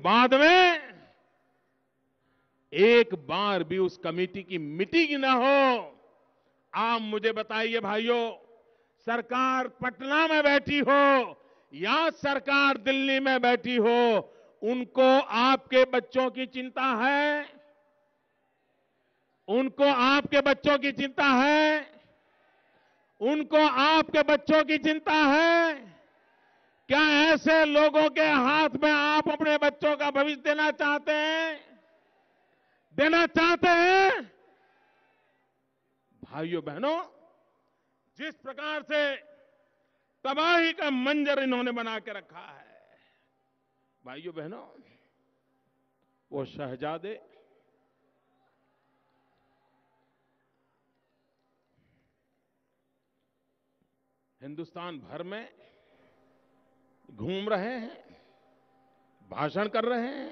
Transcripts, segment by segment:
बाद में एक बार भी उस कमेटी की मीटिंग न हो। आप मुझे बताइए भाइयों, सरकार पटना में बैठी हो या सरकार दिल्ली में बैठी हो, उनको आपके बच्चों की चिंता है? उनको आपके बच्चों की चिंता है? उनको आपके बच्चों की चिंता है? क्या ऐसे लोगों के हाथ में आप अपने बच्चों का भविष्य देना चाहते हैं? देना चाहते हैं? भाइयों बहनों, जिस प्रकार से तबाही का मंजर इन्होंने बना के रखा है, भाइयों बहनों, वो शहजादे हिंदुस्तान भर में घूम रहे हैं, भाषण कर रहे हैं।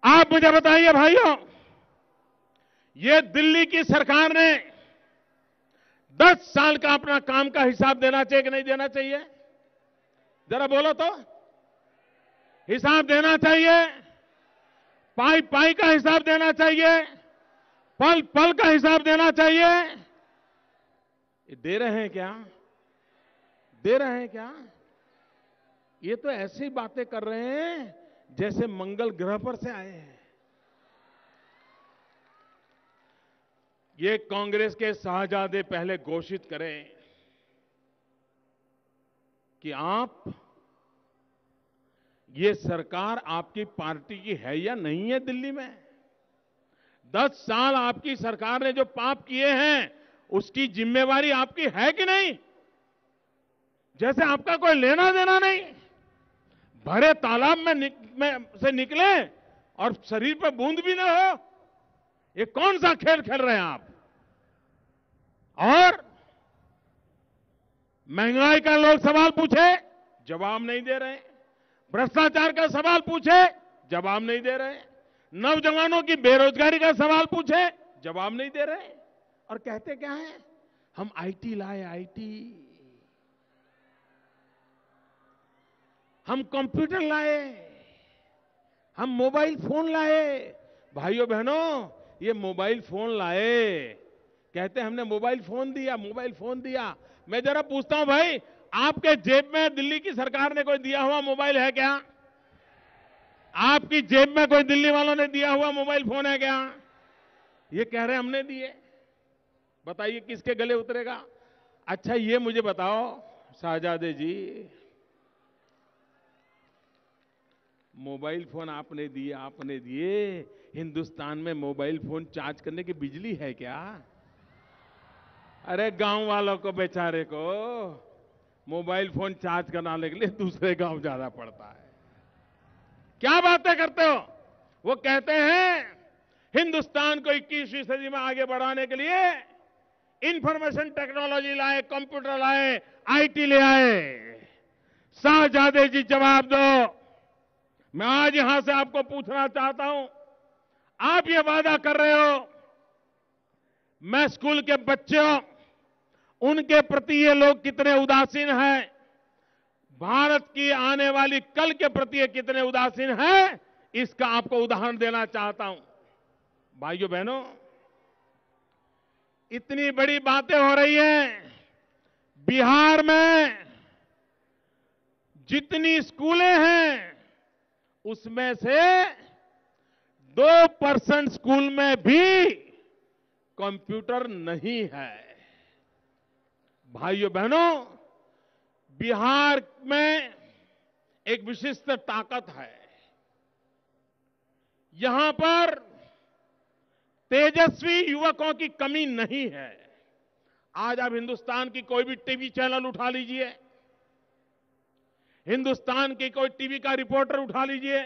आप मुझे बताइए भाइयों, ये दिल्ली की सरकार ने 10 साल का अपना काम का हिसाब देना चाहिए कि नहीं देना चाहिए? जरा बोलो तो। हिसाब देना चाहिए? पाई पाई का हिसाब देना चाहिए? पल पल का हिसाब देना चाहिए? ये दे रहे हैं क्या? दे रहे हैं क्या? ये तो ऐसी बातें कर रहे हैं जैसे मंगल ग्रह पर से आए हैं। ये कांग्रेस के शहजादे पहले घोषित करें कि आप, ये सरकार आपकी पार्टी की है या नहीं है दिल्ली में? 10 साल आपकी सरकार ने जो पाप किए हैं उसकी जिम्मेवारी आपकी है कि नहीं? जैसे आपका कोई लेना देना नहीं। भरे तालाब में से निकले और शरीर पर बूंद भी ना हो, ये कौन सा खेल खेल रहे हैं आप? और महंगाई का लोग सवाल पूछे, जवाब नहीं दे रहे। भ्रष्टाचार का सवाल पूछे, जवाब नहीं दे रहे। नौजवानों की बेरोजगारी का सवाल पूछे, जवाब नहीं दे रहे। और कहते क्या है? हम आईटी लाए, आईटी, हम कंप्यूटर लाए, हम मोबाइल फोन लाए। भाइयों बहनों, ये मोबाइल फोन लाए, कहते हमने मोबाइल फोन दिया, मोबाइल फोन दिया। मैं जरा पूछता हूं भाई, आपके जेब में दिल्ली की सरकार ने कोई दिया हुआ मोबाइल है क्या? आपकी जेब में कोई दिल्ली वालों ने दिया हुआ मोबाइल फोन है क्या? ये कह रहे हमने दिए। बताइए किसके गले उतरेगा? अच्छा ये मुझे बताओ शहजादे जी, मोबाइल फोन आपने दिए, हिंदुस्तान में मोबाइल फोन चार्ज करने की बिजली है क्या? अरे गांव वालों को, बेचारे को मोबाइल फोन चार्ज कराने के लिए दूसरे गांव जाना पड़ता है। क्या बातें करते हो? वो कहते हैं हिंदुस्तान को 21वीं सदी में आगे बढ़ाने के लिए इंफॉर्मेशन टेक्नोलॉजी लाए, कंप्यूटर लाए, आईटी ले आए। शहजादे जी जवाब दो। मैं आज यहां से आपको पूछना चाहता हूं, आप ये वादा कर रहे हो, मैं स्कूल के बच्चों, उनके प्रति ये लोग कितने उदासीन हैं, भारत की आने वाली कल के प्रति ये कितने उदासीन हैं, इसका आपको उदाहरण देना चाहता हूं। भाइयों बहनों, इतनी बड़ी बातें हो रही हैं। बिहार में जितनी स्कूलें हैं उसमें से 2% स्कूल में भी कंप्यूटर नहीं है। भाइयों बहनों, बिहार में एक विशिष्ट ताकत है। यहां पर तेजस्वी युवकों की कमी नहीं है। आज आप हिंदुस्तान की कोई भी टीवी चैनल उठा लीजिए, हिंदुस्तान की कोई टीवी का रिपोर्टर उठा लीजिए,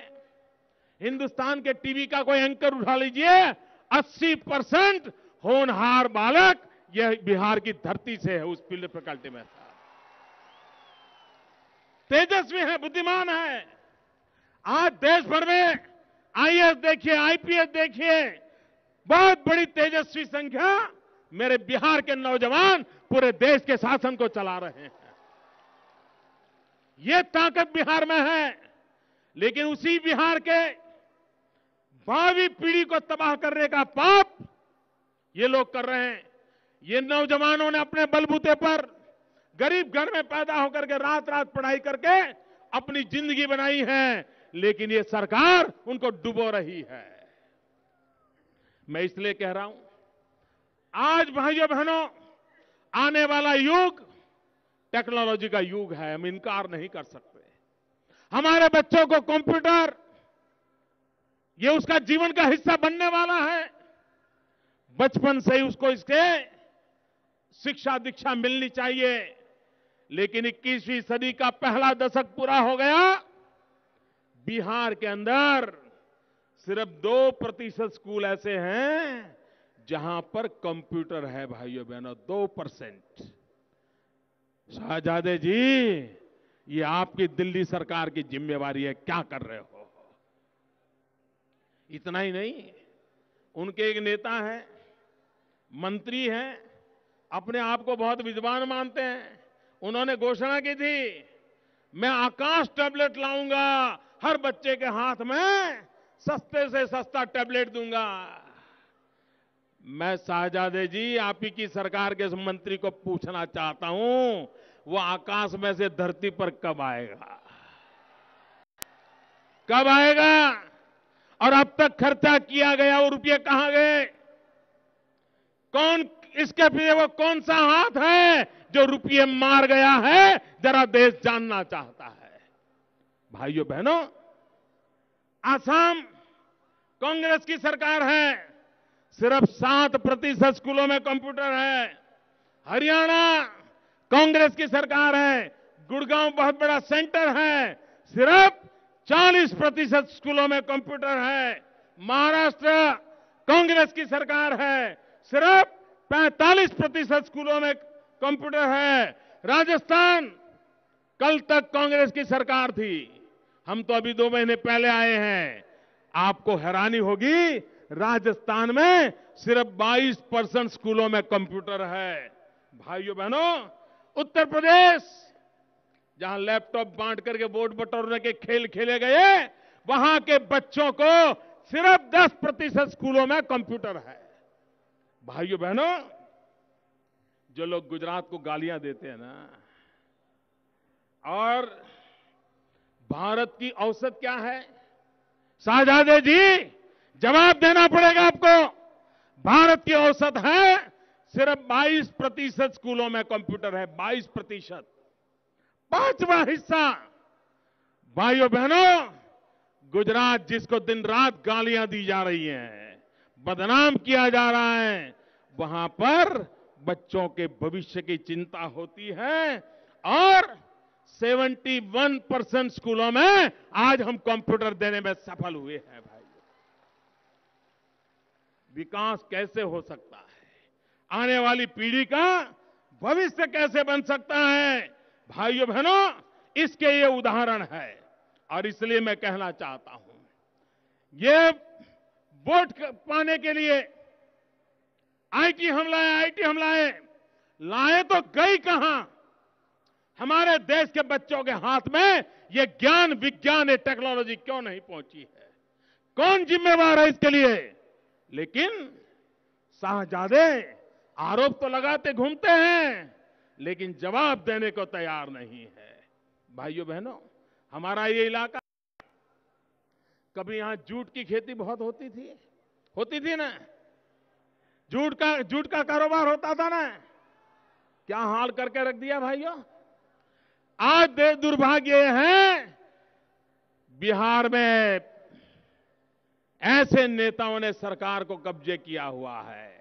हिंदुस्तान के टीवी का कोई एंकर उठा लीजिए, 80% होनहार बालक यह बिहार की धरती से है, उस फील्ड फैकल्टी में तेजस्वी है, बुद्धिमान है। आज देश भर में आईएएस देखिए, आईपीएस देखिए, बहुत बड़ी तेजस्वी संख्या मेरे बिहार के नौजवान पूरे देश के शासन को चला रहे हैं। ये ताकत बिहार में है, लेकिन उसी बिहार के भावी पीढ़ी को तबाह करने का पाप ये लोग कर रहे हैं। ये नौजवानों ने अपने बलबूते पर गरीब घर में पैदा होकर के रात रात पढ़ाई करके अपनी जिंदगी बनाई है, लेकिन ये सरकार उनको डुबो रही है। मैं इसलिए कह रहा हूं, आज भाइयों बहनों, आने वाला युग टेक्नोलॉजी का युग है, हम इनकार नहीं कर सकते। हमारे बच्चों को कंप्यूटर ये उसका जीवन का हिस्सा बनने वाला है। बचपन से ही उसको इसके शिक्षा दीक्षा मिलनी चाहिए। लेकिन 21वीं सदी का पहला दशक पूरा हो गया, बिहार के अंदर सिर्फ 2% स्कूल ऐसे हैं जहां पर कंप्यूटर है। भाइयों बहनों, 2%। शाहजादे जी, ये आपकी दिल्ली सरकार की जिम्मेवारी है, क्या कर रहे हो? इतना ही नहीं, उनके एक नेता हैं, मंत्री हैं, अपने आप को बहुत विद्वान मानते हैं। उन्होंने घोषणा की थी, मैं आकाश टैबलेट लाऊंगा, हर बच्चे के हाथ में सस्ते से सस्ता टैबलेट दूंगा। मैं शाहजादे जी, आप ही की सरकार के मंत्री को पूछना चाहता हूं, वो आकाश में से धरती पर कब आएगा? कब आएगा? और अब तक खर्चा किया गया वो रुपये कहां गए? कौन इसके पीछे वो कौन सा हाथ है जो रुपये मार गया है? जरा देश जानना चाहता है। भाइयों बहनों, आसाम कांग्रेस की सरकार है, सिर्फ 7% स्कूलों में कंप्यूटर है। हरियाणा कांग्रेस की सरकार है, गुड़गांव बहुत बड़ा सेंटर है, सिर्फ 40% स्कूलों में कंप्यूटर है। महाराष्ट्र कांग्रेस की सरकार है, सिर्फ 45% स्कूलों में कंप्यूटर है। राजस्थान कल तक कांग्रेस की सरकार थी, हम तो अभी 2 महीने पहले आए हैं। आपको हैरानी होगी, राजस्थान में सिर्फ 22% स्कूलों में कंप्यूटर है। भाइयों बहनों, उत्तर प्रदेश जहां लैपटॉप बांट करके वोट बटोरने के खेल खेले गए, वहां के बच्चों को सिर्फ 10% स्कूलों में कंप्यूटर है। भाइयों बहनों, जो लोग गुजरात को गालियां देते हैं ना, और भारत की औसत क्या है? शाहजादे जी, जवाब देना पड़ेगा आपको। भारत की औसत है सिर्फ 22% स्कूलों में कंप्यूटर है, 22%। 5वां हिस्सा। भाइयों बहनों, गुजरात जिसको दिन रात गालियां दी जा रही हैं, बदनाम किया जा रहा है, वहां पर बच्चों के भविष्य की चिंता होती है। और 71% स्कूलों में आज हम कंप्यूटर देने में सफल हुए हैं। भाई, विकास कैसे हो सकता है? आने वाली पीढ़ी का भविष्य कैसे बन सकता है? भाइयों बहनों, इसके ये उदाहरण है। और इसलिए मैं कहना चाहता हूं, ये वोट पाने के लिए आईटी हमलाए लाए तो गई कहां? हमारे देश के बच्चों के हाथ में ये ज्ञान, विज्ञान, ये टेक्नोलॉजी क्यों नहीं पहुंची है? कौन जिम्मेवार है इसके लिए? लेकिन शाहजादे आरोप तो लगाते घूमते हैं, लेकिन जवाब देने को तैयार नहीं है। भाइयों बहनों, हमारा ये इलाका, कभी यहां जूट की खेती बहुत होती थी ना? जूट का कारोबार होता था ना? क्या हाल करके रख दिया भाइयों। आज दुर्भाग्य है, बिहार में ऐसे नेताओं ने सरकार को कब्जे किया हुआ है,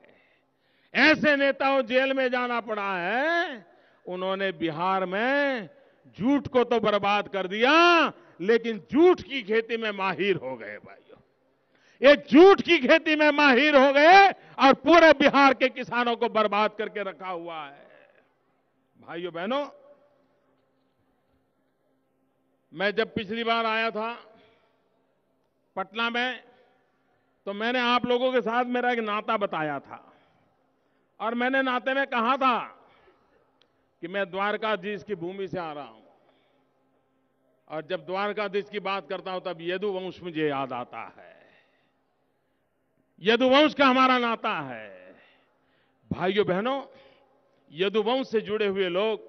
ऐसे नेताओं जेल में जाना पड़ा है। उन्होंने बिहार में जूट को तो बर्बाद कर दिया, लेकिन जूट की खेती में माहिर हो गए भाइयों। ये जूट की खेती में माहिर हो गए और पूरे बिहार के किसानों को बर्बाद करके रखा हुआ है। भाइयों बहनों, मैं जब पिछली बार आया था पटना में, तो मैंने आप लोगों के साथ मेरा एक नाता बताया था, और मैंने नाते में कहा था कि मैं द्वारकाधीश की भूमि से आ रहा हूं। और जब द्वारकाधीश की बात करता हूं तब यदुवंश मुझे याद आता है। यदुवंश का हमारा नाता है। भाइयों बहनों, यदुवंश से जुड़े हुए लोग,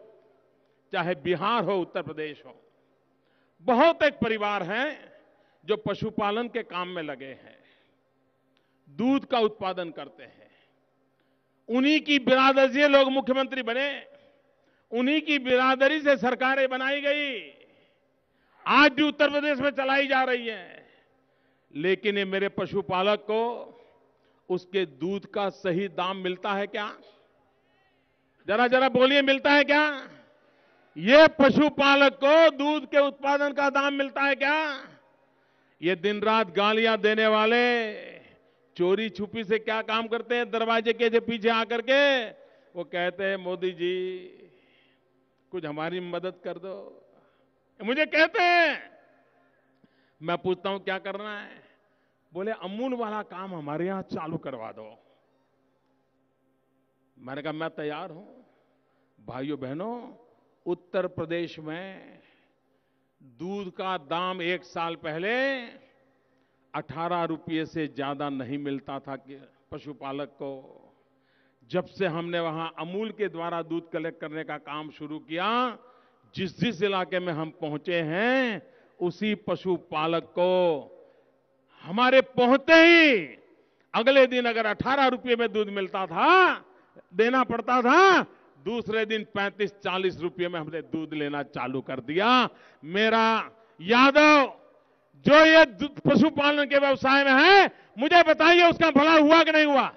चाहे बिहार हो, उत्तर प्रदेश हो, बहुत एक परिवार हैं जो पशुपालन के काम में लगे हैं, दूध का उत्पादन करते हैं। उन्हीं की बिरादरी से लोग मुख्यमंत्री बने, उन्हीं की बिरादरी से सरकारें बनाई गई, आज भी उत्तर प्रदेश में चलाई जा रही है। लेकिन ये मेरे पशुपालक को उसके दूध का सही दाम मिलता है क्या? जरा जरा बोलिए, मिलता है क्या? ये पशुपालक को दूध के उत्पादन का दाम मिलता है क्या? ये दिन रात गालियां देने वाले चोरी छुपी से क्या काम करते हैं? दरवाजे के पीछे आकर के वो कहते हैं, मोदी जी कुछ हमारी मदद कर दो। मुझे कहते हैं, मैं पूछता हूं क्या करना है? बोले अमूल वाला काम हमारे यहां चालू करवा दो। मैंने कहा मैं तैयार हूं। भाइयों बहनों, उत्तर प्रदेश में दूध का दाम एक साल पहले 18 रुपये से ज्यादा नहीं मिलता था कि पशुपालक को। जब से हमने वहां अमूल के द्वारा दूध कलेक्ट करने का काम शुरू किया, जिस जिस इलाके में हम पहुंचे हैं, उसी पशुपालक को हमारे पहुंचते ही अगले दिन अगर 18 रुपये में दूध मिलता था, देना पड़ता था, दूसरे दिन 35-40 रुपये में हमने दूध लेना चालू कर दिया। मेरा यादव जो ये पशुपालन के व्यवसाय में है, मुझे बताइए उसका भला हुआ कि नहीं हुआ?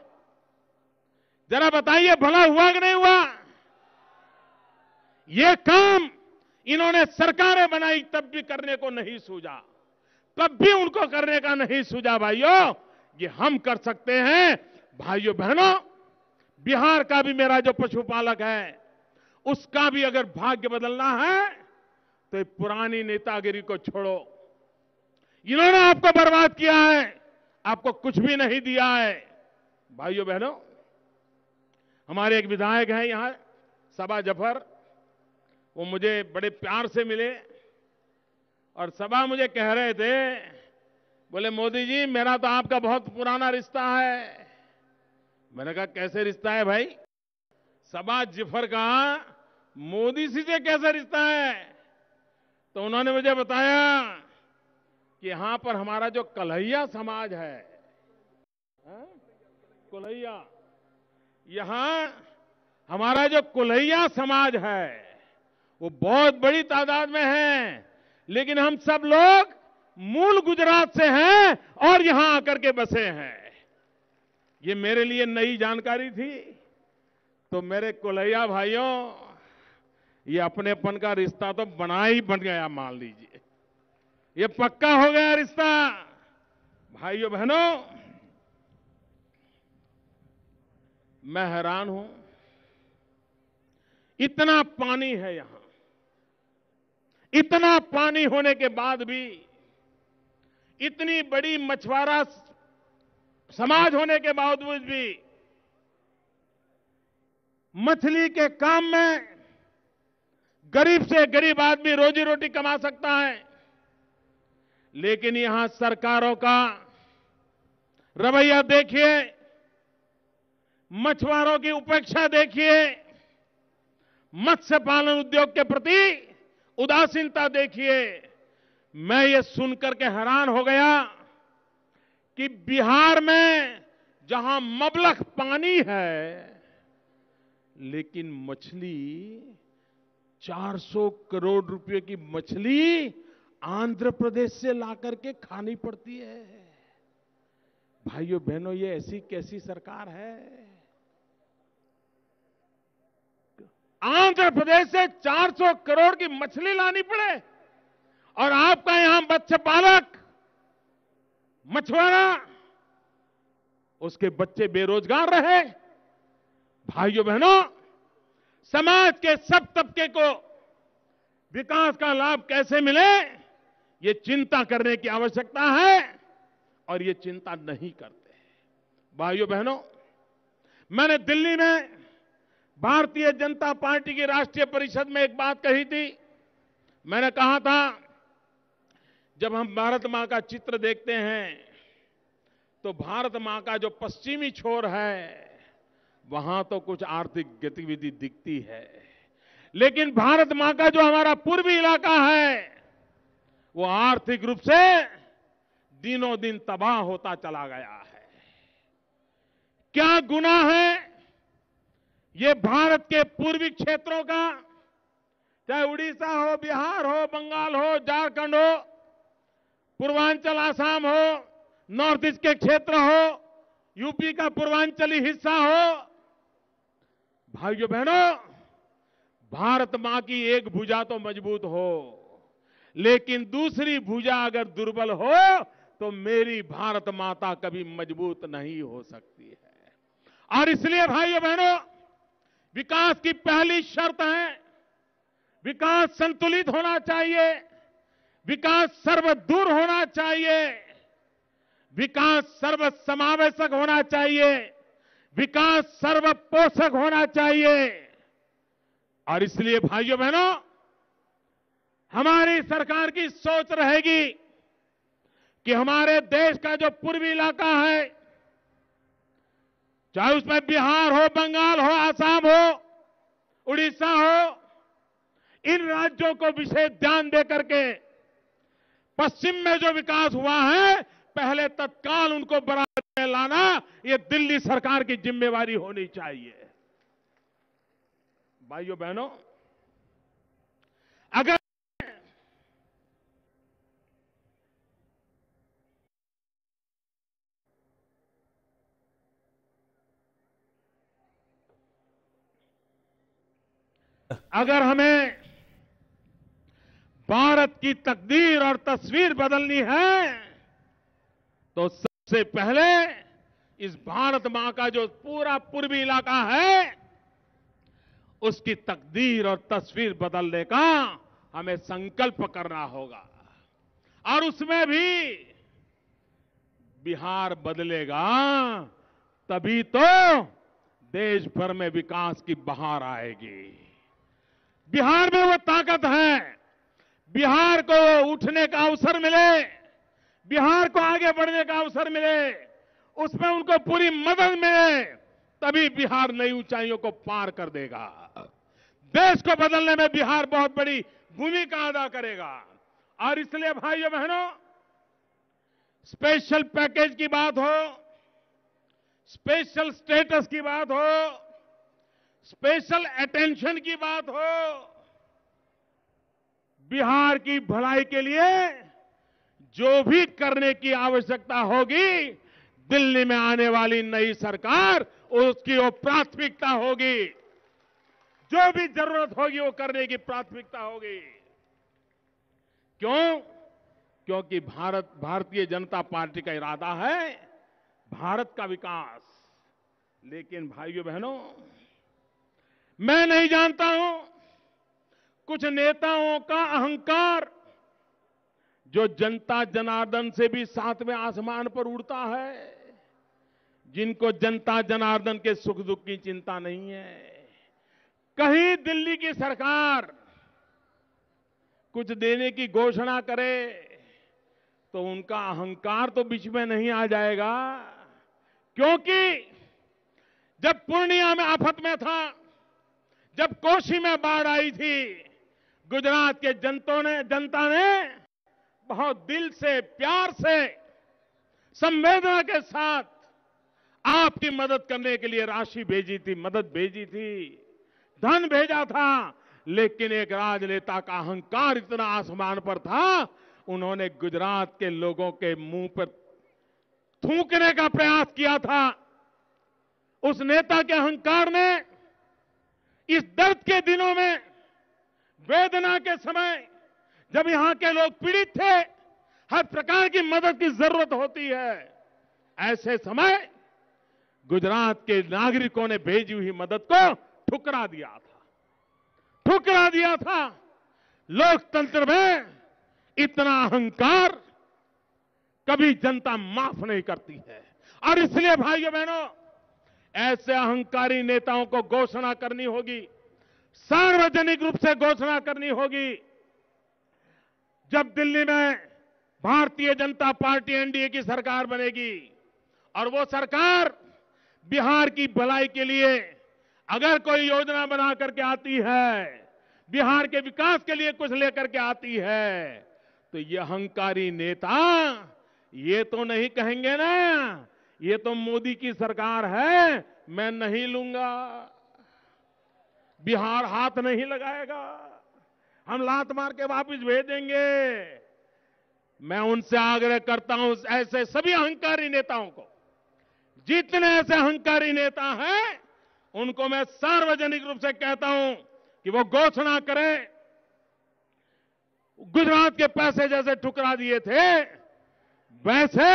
जरा बताइए, भला हुआ कि नहीं हुआ? ये काम इन्होंने सरकारें बनाई तब भी करने को नहीं सूझा, तब भी उनको करने का नहीं सूझा। भाइयों, ये हम कर सकते हैं। भाइयों बहनों, बिहार का भी मेरा जो पशुपालक है, उसका भी अगर भाग्य बदलना है तो ये पुरानी नेतागिरी को छोड़ो। इन्होंने आपको बर्बाद किया है, आपको कुछ भी नहीं दिया है। भाइयों बहनों, हमारे एक विधायक हैं यहां, सबा जफर, वो मुझे बड़े प्यार से मिले और सबा मुझे कह रहे थे, बोले मोदी जी मेरा तो आपका बहुत पुराना रिश्ता है। मैंने कहा कैसे रिश्ता है भाई? सबा जफर का मोदी जी से कैसा रिश्ता है? तो उन्होंने मुझे बताया कि यहां पर हमारा जो कल्हैया समाज है, कुल्हैया, यहां हमारा जो कुल्हैया समाज है वो बहुत बड़ी तादाद में है, लेकिन हम सब लोग मूल गुजरात से हैं और यहां आकर के बसे हैं। ये मेरे लिए नई जानकारी थी। तो मेरे कुल्हैया भाइयों, ये अपनेपन का रिश्ता तो बन गया, मान लीजिए ये पक्का हो गया रिश्ता। भाइयों बहनों, मैं हैरान हूं, इतना पानी है यहां, इतना पानी होने के बाद भी, इतनी बड़ी मछुआरा समाज होने के बावजूद भी, मछली के काम में गरीब से गरीब आदमी रोजी रोटी कमा सकता है। लेकिन यहां सरकारों का रवैया देखिए, मछुआरों की उपेक्षा देखिए, मत्स्य पालन उद्योग के प्रति उदासीनता देखिए। मैं ये सुनकर के हैरान हो गया कि बिहार में जहां मबलख पानी है, लेकिन मछली 400 करोड़ रुपए की मछली आंध्र प्रदेश से लाकर के खानी पड़ती है। भाइयों बहनों, ये ऐसी कैसी सरकार है? आंध्र प्रदेश से 400 करोड़ की मछली लानी पड़े और आपका यहां मत्स्य पालक, मछुआरा, उसके बच्चे बेरोजगार रहे। भाइयों बहनों, समाज के सब तबके को विकास का लाभ कैसे मिले, ये चिंता करने की आवश्यकता है और ये चिंता नहीं करते। भाइयों बहनों, मैंने दिल्ली में भारतीय जनता पार्टी की राष्ट्रीय परिषद में एक बात कही थी। मैंने कहा था जब हम भारत मां का चित्र देखते हैं तो भारत मां का जो पश्चिमी छोर है वहां तो कुछ आर्थिक गतिविधि दिखती है, लेकिन भारत मां का जो हमारा पूर्वी इलाका है वो आर्थिक रूप से दिनों दिन तबाह होता चला गया है। क्या गुनाह है ये भारत के पूर्वी क्षेत्रों का, चाहे उड़ीसा हो, बिहार हो, बंगाल हो, झारखंड हो, पूर्वांचल आसाम हो, नॉर्थ ईस्ट के क्षेत्र हो, यूपी का पूर्वांचली हिस्सा हो। भाइयों बहनों, भारत मां की एक भुजा तो मजबूत हो, लेकिन दूसरी भुजा अगर दुर्बल हो तो मेरी भारत माता कभी मजबूत नहीं हो सकती है। और इसलिए भाइयों बहनों, विकास की पहली शर्त है विकास संतुलित होना चाहिए, विकास सर्वदूर होना चाहिए, विकास सर्वसमावेशक होना चाहिए, विकास सर्वपोषक होना चाहिए। और इसलिए भाइयों बहनों, हमारी सरकार की सोच रहेगी कि हमारे देश का जो पूर्वी इलाका है, चाहे उसमें बिहार हो, बंगाल हो, आसाम हो, उड़ीसा हो, इन राज्यों को विशेष ध्यान देकर के पश्चिम में जो विकास हुआ है पहले तत्काल उनको बराबर में लाना, ये दिल्ली सरकार की जिम्मेवारी होनी चाहिए। भाइयों बहनों, अगर हमें भारत की तकदीर और तस्वीर बदलनी है तो सबसे पहले इस भारत मां का जो पूरा पूर्वी इलाका है उसकी तकदीर और तस्वीर बदलने का हमें संकल्प करना होगा। और उसमें भी बिहार बदलेगा तभी तो देश भर में विकास की बहार आएगी। बिहार में वो ताकत है, बिहार को उठने का अवसर मिले, बिहार को आगे बढ़ने का अवसर मिले, उसमें उनको पूरी मदद मिले, तभी बिहार नई ऊंचाइयों को पार कर देगा। देश को बदलने में बिहार बहुत बड़ी भूमिका अदा करेगा। और इसलिए भाइयों बहनों, स्पेशल पैकेज की बात हो, स्पेशल स्टेटस की बात हो, स्पेशल अटेंशन की बात हो, बिहार की भलाई के लिए जो भी करने की आवश्यकता होगी, दिल्ली में आने वाली नई सरकार उसकी वो प्राथमिकता होगी। जो भी जरूरत होगी वो करने की प्राथमिकता होगी। क्यों? क्योंकि भारतीय जनता पार्टी का इरादा है भारत का विकास। लेकिन भाइयों बहनों, मैं नहीं जानता हूं, कुछ नेताओं का अहंकार जो जनता जनार्दन से भी सातवें आसमान पर उड़ता है, जिनको जनता जनार्दन के सुख दुख की चिंता नहीं है। कहीं दिल्ली की सरकार कुछ देने की घोषणा करे तो उनका अहंकार तो बीच में नहीं आ जाएगा। क्योंकि जब पूर्णिया में आफत में था, जब कोसी में बाढ़ आई थी, गुजरात के जनता ने बहुत दिल से, प्यार से, संवेदना के साथ आपकी मदद करने के लिए राशि भेजी थी, मदद भेजी थी, धन भेजा था। लेकिन एक राजनेता का अहंकार इतना आसमान पर था, उन्होंने गुजरात के लोगों के मुंह पर थूकने का प्रयास किया था। उस नेता के अहंकार ने इस दर्द के दिनों में, वेदना के समय, जब यहां के लोग पीड़ित थे, हर प्रकार की मदद की जरूरत होती है, ऐसे समय गुजरात के नागरिकों ने भेजी हुई मदद को ठुकरा दिया था। लोकतंत्र में इतना अहंकार कभी जनता माफ नहीं करती है। और इसलिए भाइयों बहनों, ऐसे अहंकारी नेताओं को घोषणा करनी होगी, सार्वजनिक रूप से घोषणा करनी होगी। जब दिल्ली में भारतीय जनता पार्टी एनडीए की सरकार बनेगी और वो सरकार बिहार की भलाई के लिए अगर कोई योजना बना करके आती है, बिहार के विकास के लिए कुछ लेकर के आती है, तो ये अहंकारी नेता ये तो नहीं कहेंगे ना, ये तो मोदी की सरकार है, मैं नहीं लूंगा, बिहार हाथ नहीं लगाएगा, हम लात मार के वापस भेज देंगे। मैं उनसे आग्रह करता हूं, ऐसे सभी अहंकारी नेताओं को, जितने ऐसे अहंकारी नेता हैं, उनको मैं सार्वजनिक रूप से कहता हूं कि वो घोषणा करें, गुजरात के पैसे जैसे ठुकरा दिए थे, वैसे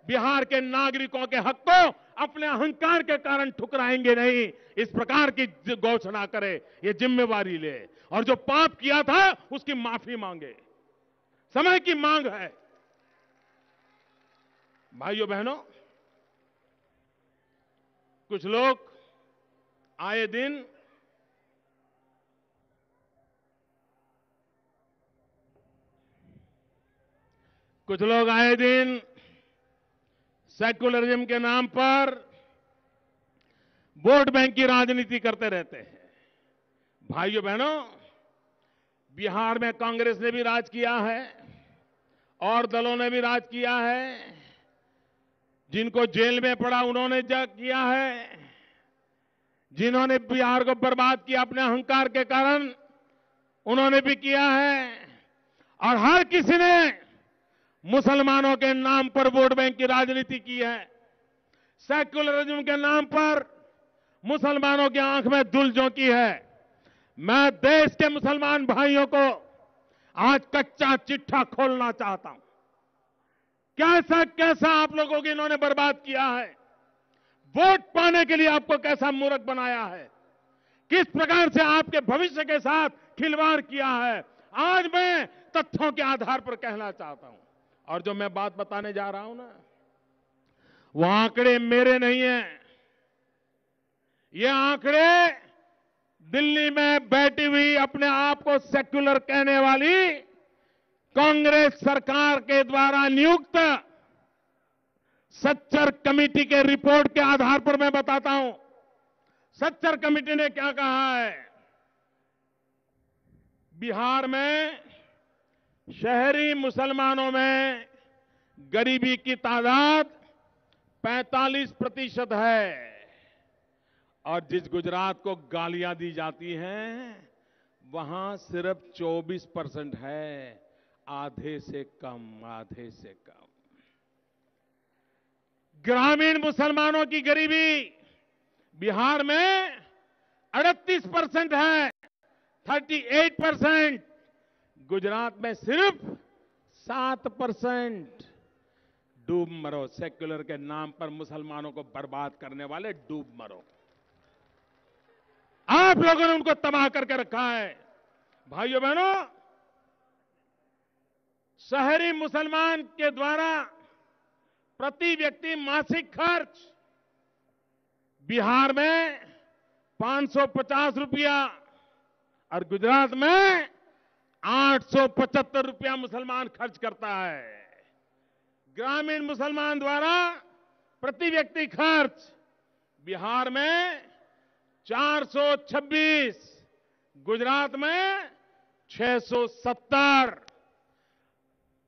बिहार के नागरिकों के हक को अपने अहंकार के कारण ठुकराएंगे नहीं, इस प्रकार की घोषणा करे, ये जिम्मेवारी ले और जो पाप किया था उसकी माफी मांगे। समय की मांग है। भाइयों बहनों, कुछ लोग आए दिन सेक्युलरिज्म के नाम पर वोट बैंक की राजनीति करते रहते हैं। भाइयों बहनों, बिहार में कांग्रेस ने भी राज किया है और दलों ने भी राज किया है, जिनको जेल में पड़ा उन्होंने किया है, जिन्होंने बिहार को बर्बाद किया अपने अहंकार के कारण उन्होंने भी किया है, और हर किसी ने मुसलमानों के नाम पर वोट बैंक की राजनीति की है। सेक्युलरिज्म के नाम पर मुसलमानों की आंख में धूल झोंकी है। मैं देश के मुसलमान भाइयों को आज कच्चा चिट्ठा खोलना चाहता हूं। कैसा कैसा आप लोगों को इन्होंने बर्बाद किया है, वोट पाने के लिए आपको कैसा मूर्ख बनाया है, किस प्रकार से आपके भविष्य के साथ खिलवाड़ किया है, आज मैं तथ्यों के आधार पर कहना चाहता हूं। और जो मैं बात बताने जा रहा हूं ना, वो आंकड़े मेरे नहीं हैं, ये आंकड़े दिल्ली में बैठी हुई अपने आप को सेक्युलर कहने वाली कांग्रेस सरकार के द्वारा नियुक्त सच्चर कमेटी के रिपोर्ट के आधार पर मैं बताता हूं। सच्चर कमेटी ने क्या कहा है? बिहार में शहरी मुसलमानों में गरीबी की तादाद 45% है, और जिस गुजरात को गालियां दी जाती हैं वहां सिर्फ 24% है, आधे से कम, आधे से कम। ग्रामीण मुसलमानों की गरीबी बिहार में 38% है, 38%। गुजरात में सिर्फ 7%। डूब मरो, सेक्युलर के नाम पर मुसलमानों को बर्बाद करने वाले, डूब मरो। आप लोगों ने उनको तबाह करके रखा है। भाइयों बहनों, शहरी मुसलमान के द्वारा प्रति व्यक्ति मासिक खर्च बिहार में 550 रुपया और गुजरात में 875 रुपया मुसलमान खर्च करता है। ग्रामीण मुसलमान द्वारा प्रति व्यक्ति खर्च बिहार में 426, गुजरात में 670।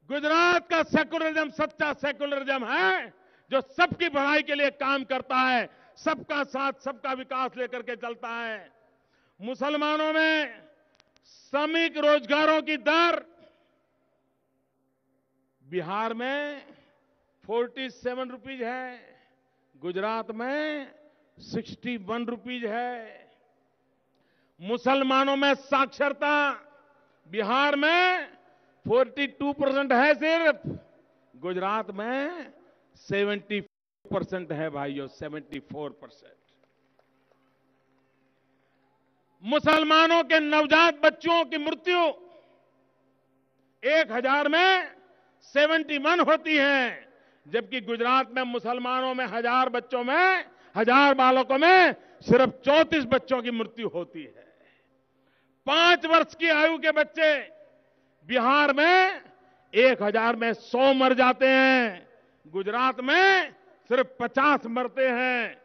गुजरात का सेक्युलरिज्म सच्चा सेक्युलरिज्म है, जो सबकी भलाई के लिए काम करता है, सबका साथ सबका विकास लेकर के चलता है। मुसलमानों में श्रमिक रोजगारों की दर बिहार में 47 रुपीज है, गुजरात में 61 रुपीज है। मुसलमानों में साक्षरता बिहार में 42% है सिर्फ, गुजरात में 70% है भाइयों, 74%। मुसलमानों के नवजात बच्चों की मृत्यु 1000 में 71 होती है, जबकि गुजरात में मुसलमानों में 1000 बच्चों में, 1000 बालकों में सिर्फ 34 बच्चों की मृत्यु होती है। 5 वर्ष की आयु के बच्चे बिहार में 1000 में 100 मर जाते हैं, गुजरात में सिर्फ 50 मरते हैं।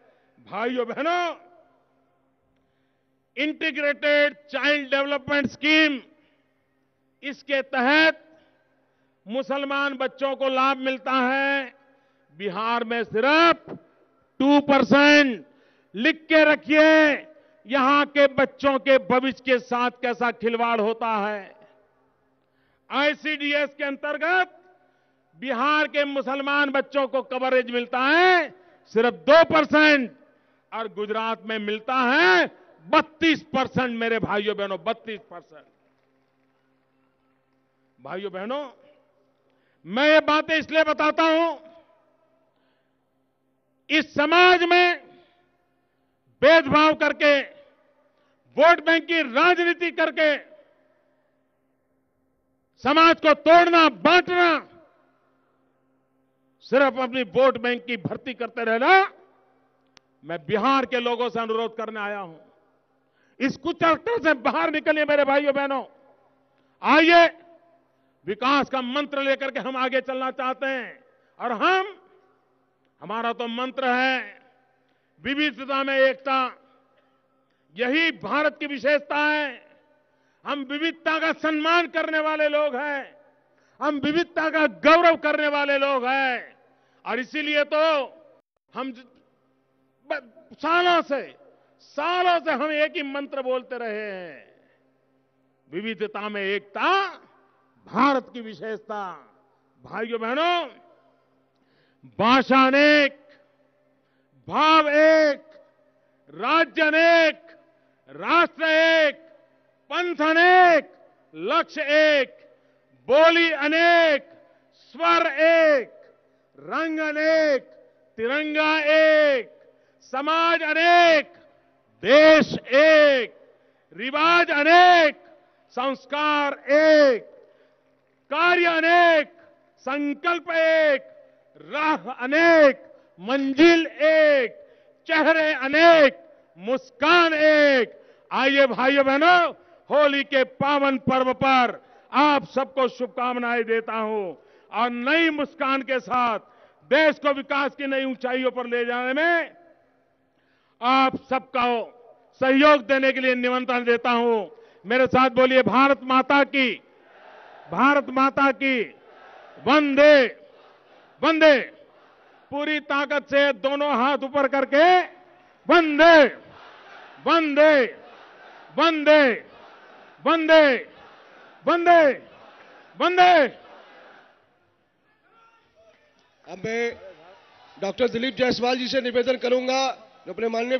भाइयों बहनों, इंटीग्रेटेड चाइल्ड डेवलपमेंट स्कीम, इसके तहत मुसलमान बच्चों को लाभ मिलता है। बिहार में सिर्फ 2%। लिख के रखिए, यहां के बच्चों के भविष्य के साथ कैसा खिलवाड़ होता है। आईसीडीएस के अंतर्गत बिहार के मुसलमान बच्चों को कवरेज मिलता है सिर्फ 2% और गुजरात में मिलता है 32%। मेरे भाइयों बहनों, 32%। भाइयों बहनों, मैं ये बातें इसलिए बताता हूं, इस समाज में भेदभाव करके, वोट बैंक की राजनीति करके समाज को तोड़ना, बांटना, सिर्फ अपनी वोट बैंक की भर्ती करते रहना, मैं बिहार के लोगों से अनुरोध करने आया हूं। इस कुचक्र से बाहर निकलिए मेरे भाइयों बहनों। आइए, विकास का मंत्र लेकर के हम आगे चलना चाहते हैं। और हमारा तो मंत्र है विविधता में एकता। यही भारत की विशेषता है। हम विविधता का सम्मान करने वाले लोग हैं। हम विविधता का गौरव करने वाले लोग हैं। और इसीलिए तो हम सालों से हम एक ही मंत्र बोलते रहे हैं, विविधता में एकता, भारत की विशेषता। भाइयों बहनों, भाषा अनेक, भाव एक, राज्य अनेक, राष्ट्र एक, पंथ अनेक, लक्ष्य एक, बोली अनेक, स्वर एक, रंग अनेक, तिरंगा एक, समाज अनेक, देश एक, रिवाज अनेक, संस्कार एक, कार्य अनेक, संकल्प एक, राह अनेक, मंजिल एक, चेहरे अनेक, मुस्कान एक। आइए भाइयों बहनों, होली के पावन पर्व पर आप सबको शुभकामनाएं देता हूं और नई मुस्कान के साथ देश को विकास की नई ऊंचाइयों पर ले जाने में आप सबका सहयोग देने के लिए निमंत्रण देता हूं। मेरे साथ बोलिए, भारत माता की, भारत माता की, वंदे वंदे। पूरी ताकत से दोनों हाथ ऊपर करके वंदे वंदे वंदे वंदे वंदे वंदे। अब मैं डॉक्टर दिलीप जायसवाल जी से निवेदन करूंगा, अपने माननीय